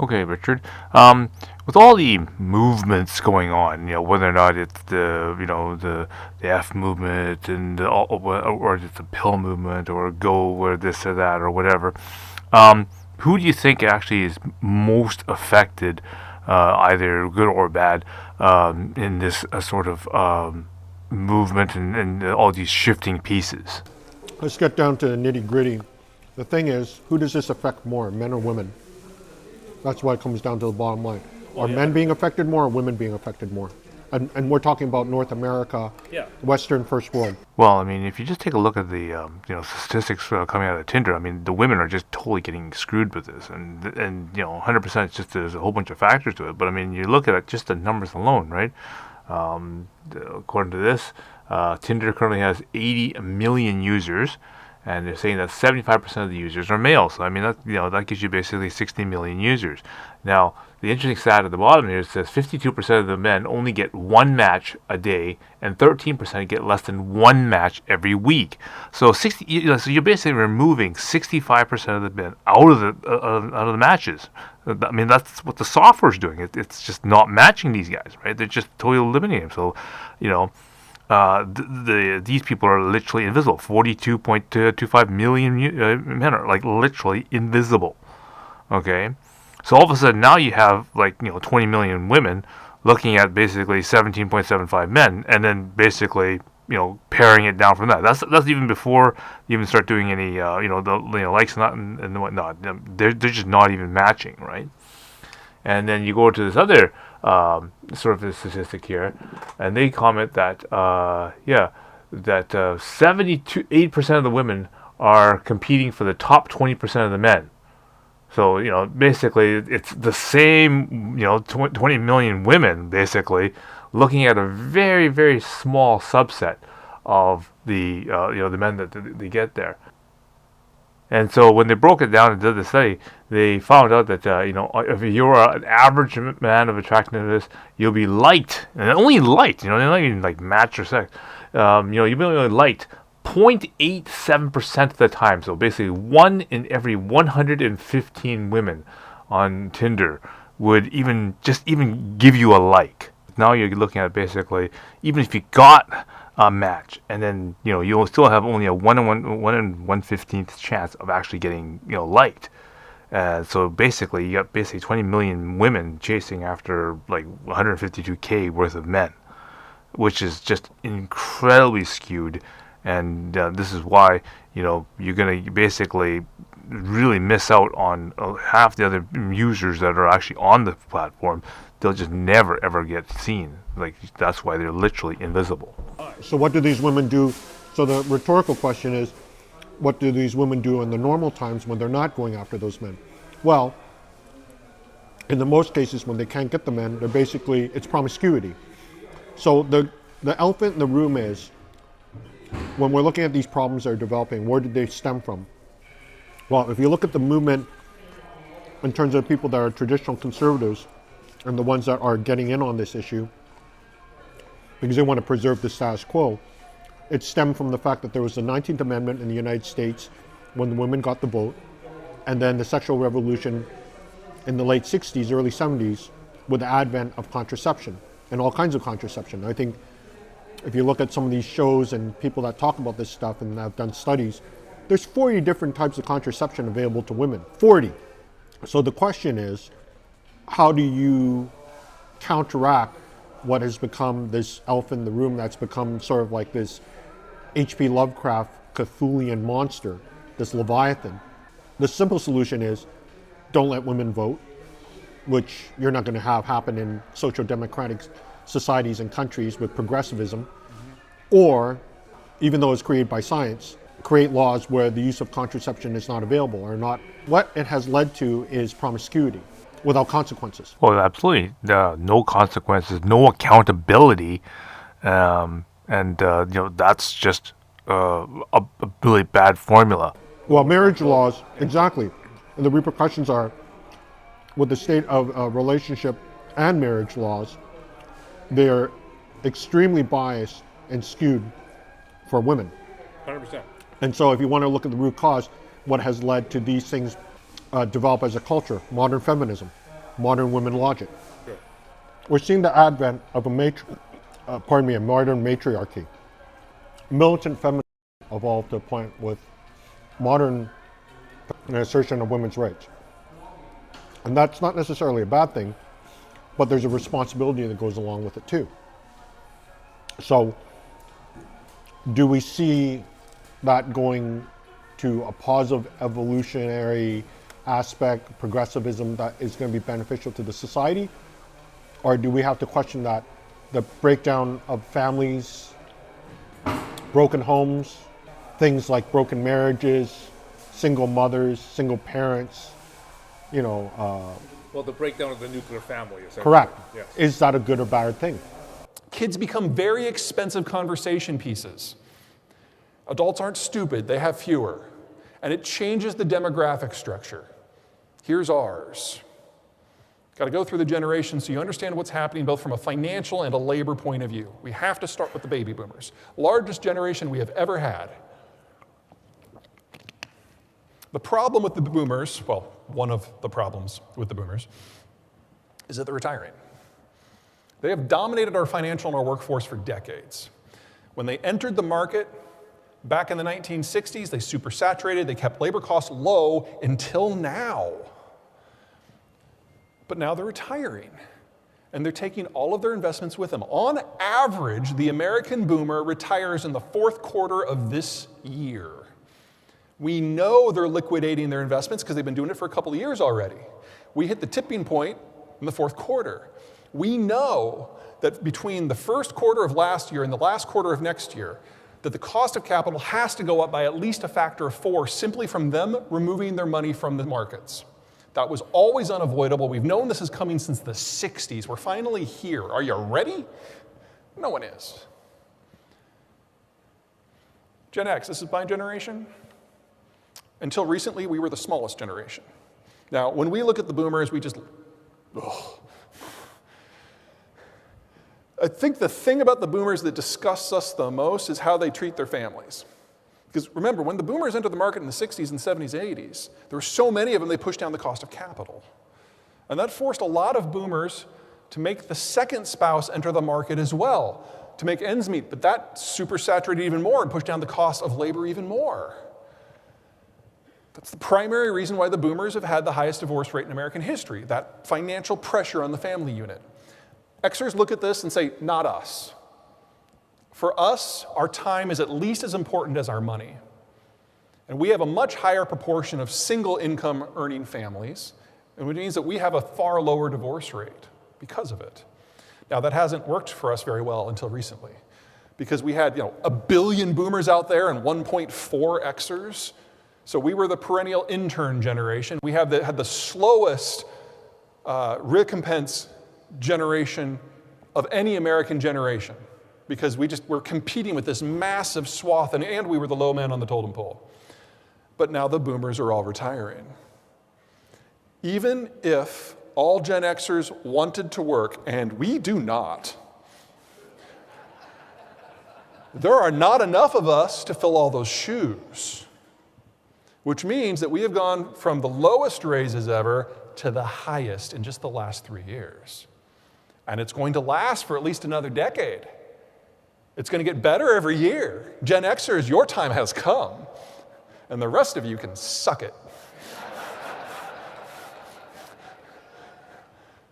Okay, Richard. With all the movements going on, whether or not it's the F movement and or it's the pill movement or go or this or that or whatever, who do you think actually is most affected, either good or bad, in this sort of movement and all these shifting pieces? Let's get down to the nitty gritty. The thing is, who does this affect more, men or women? That's why it comes down to the bottom line. Are men being affected more or women being affected more? And we're talking about North America, Western first world. Well, I mean, if you just take a look at the statistics coming out of Tinder, I mean, the women are just totally getting screwed with this, and 100%. It's just there's a whole bunch of factors to it. But I mean, you look at it, just the numbers alone, right? According to this, Tinder currently has 80 million users, and they're saying that 75% of the users are male. So I mean, that gives you basically 60 million users. Now, the interesting stat at the bottom here says 52% of the men only get one match a day, and 13% get less than one match every week. So so you're basically removing 65% of the men out of the matches. I mean, that's what the software's doing. It's just not matching these guys, right? They're just totally eliminating them. So, these people are literally invisible. 42.25 million men are like literally invisible. Okay, so all of a sudden now you have 20 million women looking at basically 17.75 men, and then basically paring it down from that. That's even before you even start doing any likes and whatnot. They're just not even matching, right? And then you go to this other sort of a statistic here, and they comment that 78% of the women are competing for the top 20% of the men. So basically it's the same 20 million women basically looking at a very, very small subset of the the men that they get there. And so when they broke it down and did the study, they found out that if you're an average man of attractiveness, you'll be liked, and only liked. They're not even like match or sex. You'll be only liked 0.87% of the time. So basically, 1 in every 115 women on Tinder would even give you a like. Now you're looking at basically, even if you got a match, and then you'll still have only a 1 in 1/15th chance of actually getting liked. So basically, you got 20 million women chasing after like 152K worth of men, which is just incredibly skewed. And this is why you're gonna basically really miss out on half the other users that are actually on the platform. They'll just never ever get seen. Like, that's why they're literally invisible. So what do these women do? So the rhetorical question is, what do these women do in the normal times when they're not going after those men? Well, in the most cases when they can't get the men, they're basically, it's promiscuity. So the elephant in the room is, when we're looking at these problems that are developing, where did they stem from? Well, if you look at the movement in terms of people that are traditional conservatives and the ones that are getting in on this issue, because they want to preserve the status quo, it stemmed from the fact that there was the 19th Amendment in the United States when the women got the vote, and then the sexual revolution in the late 60s, early 70s, with the advent of contraception and all kinds of contraception. I think if you look at some of these shows and people that talk about this stuff and have done studies, there's 40 different types of contraception available to women. 40. So the question is, how do you counteract what has become this elephant in the room that's become sort of like this H.P. Lovecraft Cthulhian monster, this Leviathan? The simple solution is, don't let women vote, which you're not going to have happen in social democratic societies and countries with progressivism, or, even though it's created by science, create laws where the use of contraception is not available or not. What it has led to is promiscuity without consequences. Well, absolutely. No consequences, no accountability, and that's just a really bad formula. Well, marriage laws, exactly. And the repercussions are, with the state of relationship and marriage laws, they're extremely biased and skewed for women. 100%. And so if you want to look at the root cause, what has led to these things develop as a culture, modern feminism. modern women logic. We're seeing the advent of a modern matriarchy. Militant feminism evolved to a point with modern assertion of women's rights. And that's not necessarily a bad thing, but there's a responsibility that goes along with it too. So, do we see that going to a positive evolutionary aspect, progressivism that is going to be beneficial to the society? Or do we have to question that the breakdown of families, broken homes, things like broken marriages, single mothers, single parents, well, the breakdown of the nuclear family, essentially. Correct. Yes. Is that a good or bad thing? Kids become very expensive conversation pieces. Adults aren't stupid, they have fewer. And it changes the demographic structure. Here's ours. Got to go through the generations so you understand what's happening both from a financial and a labor point of view. We have to start with the baby boomers. Largest generation we have ever had. The problem with the boomers, well, one of the problems with the boomers, is that they're retiring. They have dominated our financial and our workforce for decades. When they entered the market back in the 1960s, they supersaturated, they kept labor costs low until now. But now they're retiring, and they're taking all of their investments with them. On average, the American boomer retires in the fourth quarter of this year. We know they're liquidating their investments because they've been doing it for a couple of years already. We hit the tipping point in the fourth quarter. We know that between the first quarter of last year and the last quarter of next year, that the cost of capital has to go up by at least a factor of 4 simply from them removing their money from the markets. That was always unavoidable. We've known this is coming since the 60s. We're finally here. Are you ready? No one is. Gen X, this is my generation. Until recently, we were the smallest generation. Now, when we look at the boomers, we just, ugh. I think the thing about the boomers that disgusts us the most is how they treat their families. Because remember, when the boomers entered the market in the 60s and 70s and 80s, there were so many of them, they pushed down the cost of capital. And that forced a lot of boomers to make the second spouse enter the market as well, to make ends meet. But that supersaturated even more and pushed down the cost of labor even more. That's the primary reason why the boomers have had the highest divorce rate in American history, that financial pressure on the family unit. Xers look at this and say, not us. For us, our time is at least as important as our money. And we have a much higher proportion of single income earning families, and which means that we have a far lower divorce rate because of it. Now, that hasn't worked for us very well until recently, because we had 1 billion boomers out there and 1.4 Xers. So we were the perennial intern generation. We had the slowest recompense generation of any American generation, because we're competing with this massive swath, and we were the low man on the totem pole. But now the boomers are all retiring. Even if all Gen Xers wanted to work, and we do not, there are not enough of us to fill all those shoes, which means that we have gone from the lowest raises ever to the highest in just the last 3 years. And it's going to last for at least another decade. It's going to get better every year. Gen Xers, your time has come, and the rest of you can suck it.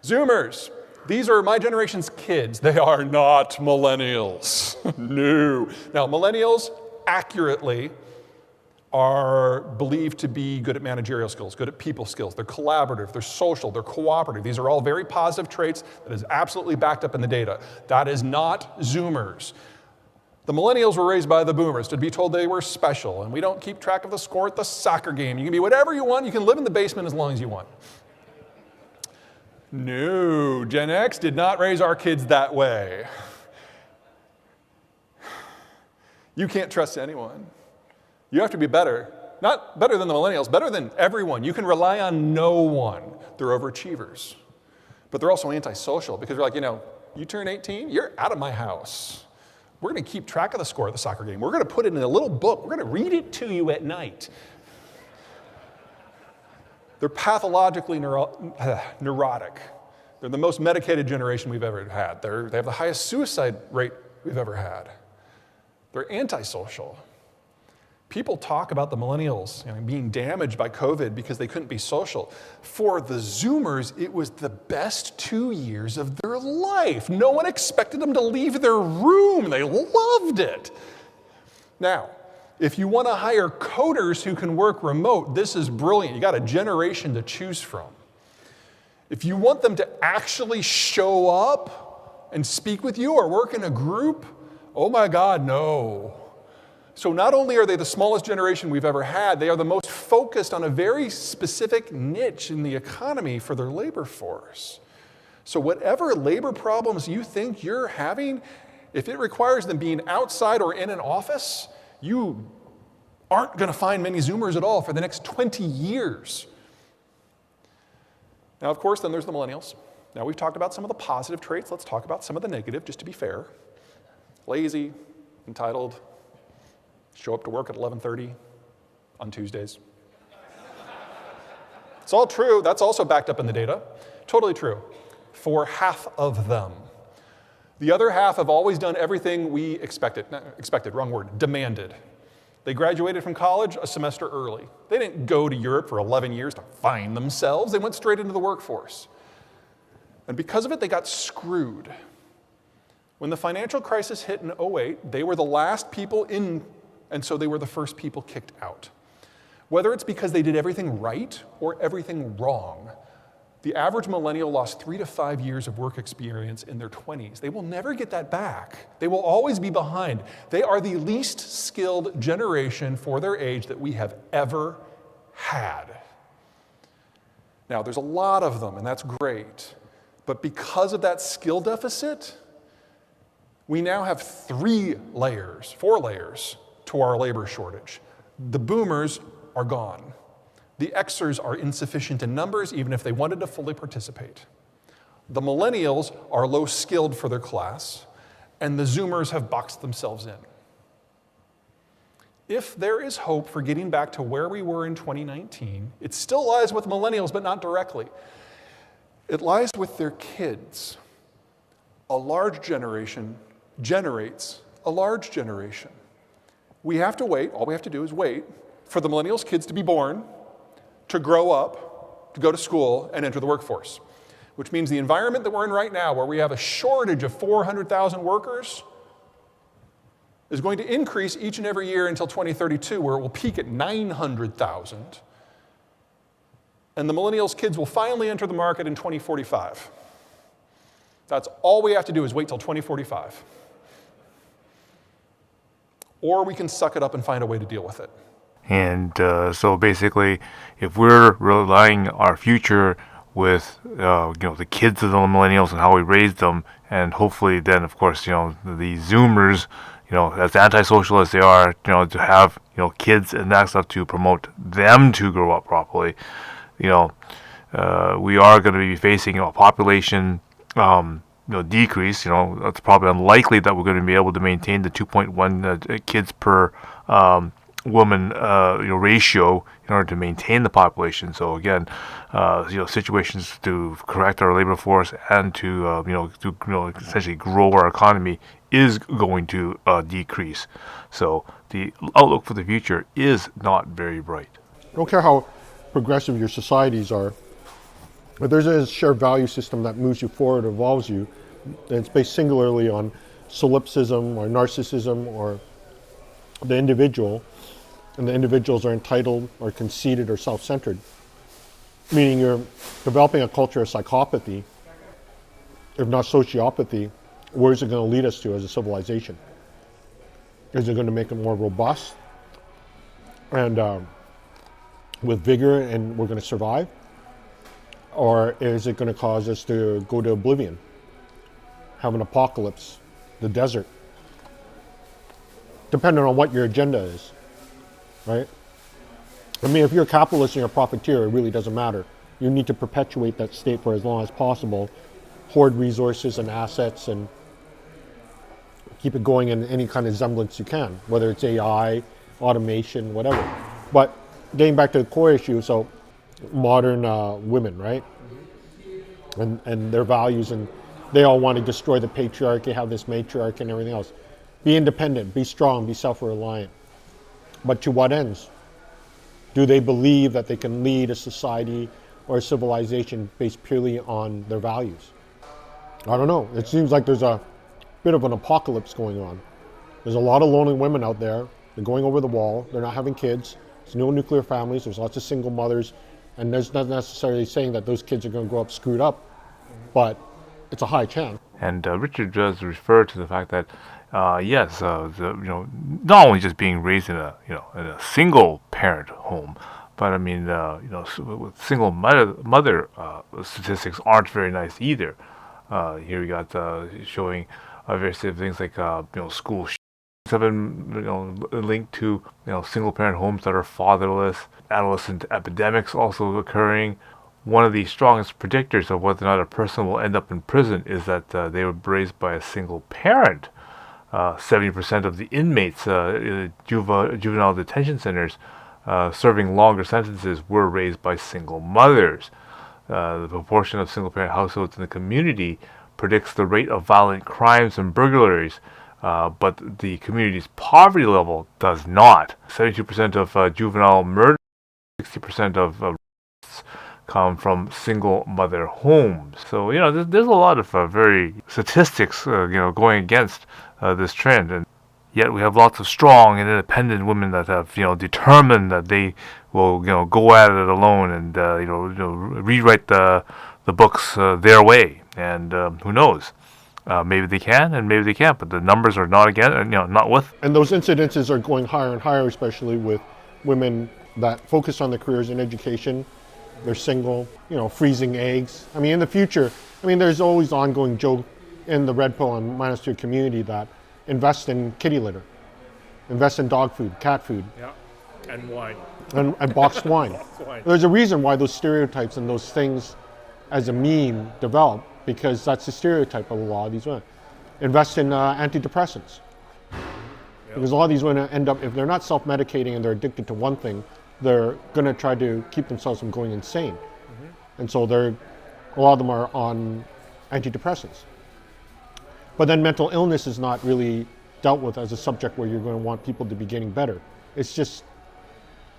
Zoomers, these are my generation's kids. They are not millennials. No. Now, millennials accurately are believed to be good at managerial skills, good at people skills. They're collaborative, they're social, they're cooperative. These are all very positive traits that is absolutely backed up in the data. That is not Zoomers. The millennials were raised by the boomers to be told they were special, and we don't keep track of the score at the soccer game. You can be whatever you want, you can live in the basement as long as you want. No, Gen X did not raise our kids that way. You can't trust anyone. You have to be better. Not better than the millennials, better than everyone. You can rely on no one. They're overachievers. But they're also antisocial because they're like, you turn 18, you're out of my house. We're going to keep track of the score of the soccer game. We're going to put it in a little book. We're going to read it to you at night. They're pathologically neurotic. They're the most medicated generation we've ever had. They have the highest suicide rate we've ever had. They're antisocial. People talk about the millennials being damaged by COVID because they couldn't be social. For the Zoomers, it was the best 2 years of their life. No one expected them to leave their room. They loved it. Now, if you want to hire coders who can work remote, this is brilliant. You got a generation to choose from. If you want them to actually show up and speak with you or work in a group, oh my God, no. So not only are they the smallest generation we've ever had, they are the most focused on a very specific niche in the economy for their labor force. So whatever labor problems you think you're having, if it requires them being outside or in an office, you aren't going to find many Zoomers at all for the next 20 years. Now, of course, then there's the millennials. Now, we've talked about some of the positive traits. Let's talk about some of the negative, just to be fair. Lazy, entitled, show up to work at 11:30 on Tuesdays. It's all true. That's also backed up in the data. Totally true. For half of them. The other half have always done everything we wrong word, demanded. They graduated from college a semester early. They didn't go to Europe for 11 years to find themselves. They went straight into the workforce. And because of it, they got screwed. When the financial crisis hit in 2008, they were the last people in, and so they were the first people kicked out. Whether it's because they did everything right or everything wrong, the average millennial lost 3 to 5 years of work experience in their 20s. They will never get that back. They will always be behind. They are the least skilled generation for their age that we have ever had. Now, there's a lot of them, and that's great. But because of that skill deficit, we now have 4 layers to our labor shortage. The boomers are gone. The Xers are insufficient in numbers, even if they wanted to fully participate. The millennials are low-skilled for their class, and the Zoomers have boxed themselves in. If there is hope for getting back to where we were in 2019, it still lies with millennials, but not directly. It lies with their kids. A large generation generates a large generation. We have to wait, all we have to do is wait for the millennials' kids to be born, to grow up, to go to school, and enter the workforce. Which means the environment that we're in right now, where we have a shortage of 400,000 workers, is going to increase each and every year until 2032, where it will peak at 900,000. And the millennials' kids will finally enter the market in 2045. That's all we have to do is wait till 2045. Or we can suck it up and find a way to deal with it. And so basically, if we're relying our future with the kids of the millennials and how we raise them, and hopefully then, of course, the Zoomers, as antisocial as they are, to have kids and that stuff to promote them to grow up properly, we are going to be facing a population decrease. It's probably unlikely that we're going to be able to maintain the 2.1 kids per woman ratio in order to maintain the population. So again, situations to correct our labor force and to essentially grow our economy is going to decrease. So the outlook for the future is not very bright. I don't care how progressive your societies are, but there's a shared value system that moves you forward, evolves you, and it's based singularly on solipsism or narcissism or the individual, and the individuals are entitled or conceited or self-centered, meaning you're developing a culture of psychopathy, if not sociopathy. Where is it going to lead us to as a civilization? Is it going to make it more robust and with vigor and we're going to survive? Or is it going to cause us to go to oblivion, have an apocalypse, the desert? Depending on what your agenda is, right? I mean, if you're a capitalist and you're a profiteer, it really doesn't matter. You need to perpetuate that state for as long as possible, hoard resources and assets, and keep it going in any kind of semblance you can, whether it's AI, automation, whatever. But getting back to the core issue, so modern women, right? And their values, and they all want to destroy the patriarchy, have this matriarchy and everything else. Be independent, be strong, be self-reliant. But to what ends? Do they believe that they can lead a society or a civilization based purely on their values? I don't know. It seems like there's a bit of an apocalypse going on. There's a lot of lonely women out there. They're going over the wall. They're not having kids. There's no nuclear families. There's lots of single mothers. And there's not necessarily saying that those kids are going to grow up screwed up, but it's a high chance. And Richard does refer to the fact that, yes, not only just being raised in a single parent home, but I mean, with single mother statistics aren't very nice either. Here we got showing various things like school have been linked to single parent homes that are fatherless. Adolescent epidemics also occurring. One of the strongest predictors of whether or not a person will end up in prison is that they were raised by a single parent. 70% of the inmates in juvenile detention centers serving longer sentences were raised by single mothers. The proportion of single-parent households in the community predicts the rate of violent crimes and burglaries, but the community's poverty level does not. 72% of juvenile murder, 60% of come from single mother homes. So there's a lot of very statistics going against this trend, and yet we have lots of strong and independent women that have determined that they will go at it alone and rewrite the books their way. And who knows? Maybe they can and maybe they can't, but the numbers are not with. And those incidences are going higher and higher, especially with women that focus on their careers in education. They're single, freezing eggs. I mean, in the future, there's always ongoing joke in the Red Pill and Minus 2 community that invest in kitty litter, invest in dog food, cat food. Yeah, and wine. And boxed wine. There's a reason why those stereotypes and those things as a meme develop, because that's the stereotype of a lot of these women. Invest in antidepressants. Because a lot of these women end up, if they're not self-medicating and they're addicted to one thing, they're going to try to keep themselves from going insane. And so a lot of them are on antidepressants. But then mental illness is not really dealt with as a subject where you're going to want people to be getting better. It's just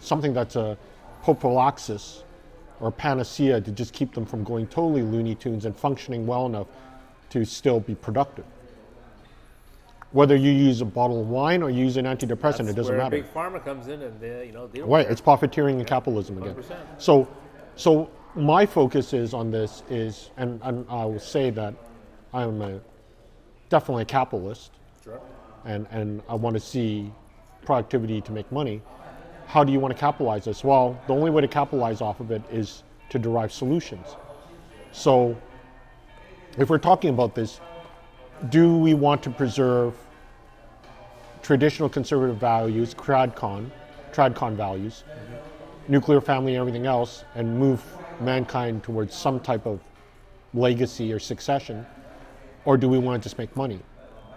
something that's a prophylaxis or panacea to just keep them from going totally Looney Tunes and functioning well enough to still be productive. Whether you use a bottle of wine or you use an antidepressant, it doesn't matter. Big pharma comes in and they don't right, it's profiteering and capitalism again. 100%. So my focus is on this is, and I will say that I'm definitely a capitalist. Sure. And I want to see productivity to make money. How do you want to capitalize this? Well, the only way to capitalize off of it is to derive solutions. So if we're talking about this, do we want to preserve traditional conservative values, tradcon values, nuclear family and everything else, and move mankind towards some type of legacy or succession? Or do we want to just make money?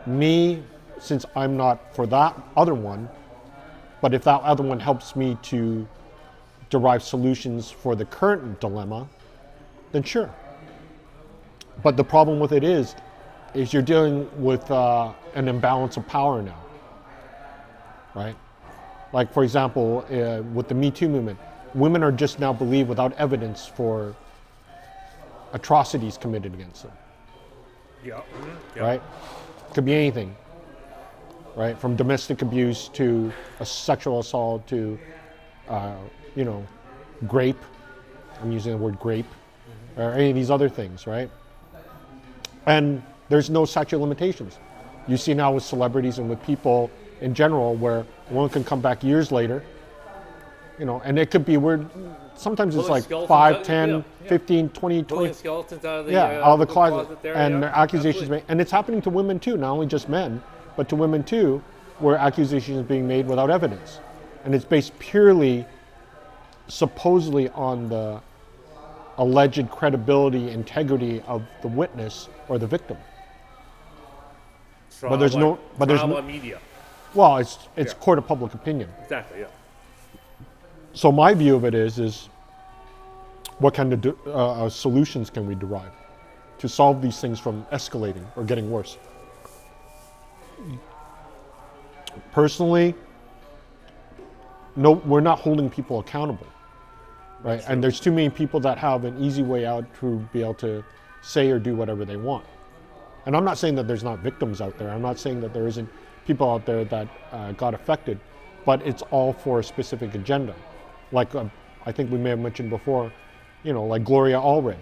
Me, since I'm not for that other one, but if that other one helps me to derive solutions for the current dilemma, then sure. But the problem with it is you're dealing with an imbalance of power now, right? Like, for example, with the Me Too movement, women are just now believed without evidence for atrocities committed against them. Yeah. Right? Could be anything, right? From domestic abuse to a sexual assault to, grape. I'm using the word grape, or any of these other things, right? And there's no statute of limitations. You see now with celebrities and with people in general where one can come back years later, and it could be weird. Sometimes it's like 5, 10, 15, 20, 20. Skeletons out of the, out of the closet there, and accusations made. And it's happening to women too, not only just men, but to women too, where accusations are being made without evidence. And it's based purely, supposedly, on the alleged credibility, integrity of the witness or the victim. But there's no media. Well, it's court of public opinion. Exactly, yeah. So my view of it is what kind of solutions can we derive to solve these things from escalating or getting worse? Personally, no, we're not holding people accountable, right? And there's too many people that have an easy way out to be able to say or do whatever they want. And I'm not saying that there's not victims out there. I'm not saying that there isn't people out there that got affected, but it's all for a specific agenda. Like I think we may have mentioned before, like Gloria Allred,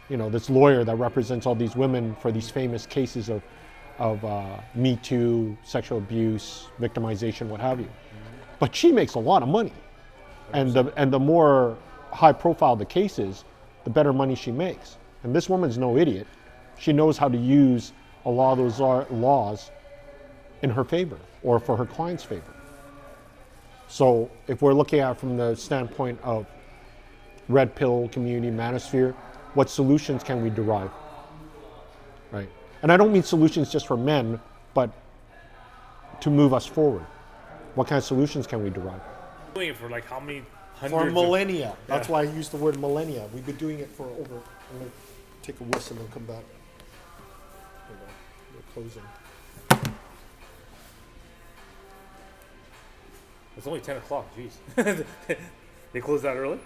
this lawyer that represents all these women for these famous cases of Me Too, sexual abuse, victimization, what have you. But she makes a lot of money. And the more high profile the case is, the better money she makes. And this woman's no idiot. She knows how to use a lot of those laws in her favor or for her client's favor. So if we're looking at it from the standpoint of red pill community manosphere, what solutions can we derive, right? And I don't mean solutions just for men, but to move us forward. What kind of solutions can we derive? Doing it for like how many For hundreds? millennia. That's why I used the word millennia. We've been doing it for over. I'm going to take a whisk and then come back. There we go. We're closing. It's only 10 o'clock. Jeez, they closed that early.